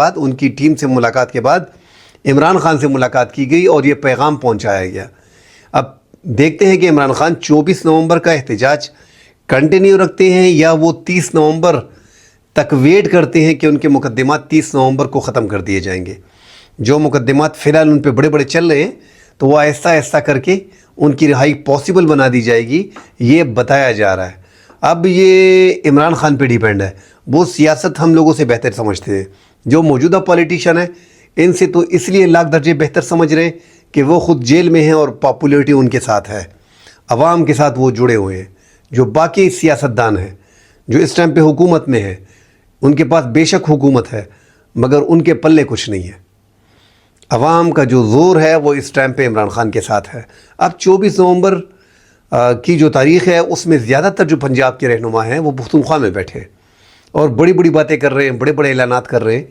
بعد ان کی ٹیم سے ملاقات کے بعد عمران خان سے ملاقات کی گئی اور یہ پیغام پہنچایا گیا۔ اب دیکھتے ہیں کہ عمران خان 24 نومبر کا احتجاج کنٹینیو رکھتے ہیں یا وہ 30 نومبر تک ویٹ کرتے ہیں کہ ان کے مقدمات 30 نومبر کو ختم کر دیے جائیں گے۔ جو مقدمات فی الحال ان پہ بڑے بڑے چل رہے ہیں تو وہ آہستہ آہستہ کر کے ان کی رہائی پاسبل بنا دی جائے گی، یہ بتایا جا رہا ہے۔ اب یہ عمران خان پہ ڈیپینڈ ہے، وہ سیاست ہم لوگوں سے بہتر سمجھتے ہیں۔ جو موجودہ پالیٹیشین ہیں ان سے تو اس لیے لاکھ درجے بہتر سمجھ رہے ہیں کہ وہ خود جیل میں ہیں اور پاپولیرٹی ان کے ساتھ ہے، عوام کے ساتھ وہ جڑے ہوئے ہیں۔ جو باقی سیاستدان ہیں جو اس ٹائم پہ حکومت میں ہیں، ان کے پاس بے شک حکومت ہے مگر ان کے پلے کچھ نہیں ہے۔ عوام کا جو زور ہے وہ اس ٹائم پہ عمران خان کے ساتھ ہے۔ اب 24 نومبر کی جو تاریخ ہے اس میں زیادہ تر جو پنجاب کے رہنما ہیں وہ پختونخوا میں بیٹھے اور بڑی بڑی باتیں کر رہے ہیں، بڑے بڑے اعلانات کر رہے ہیں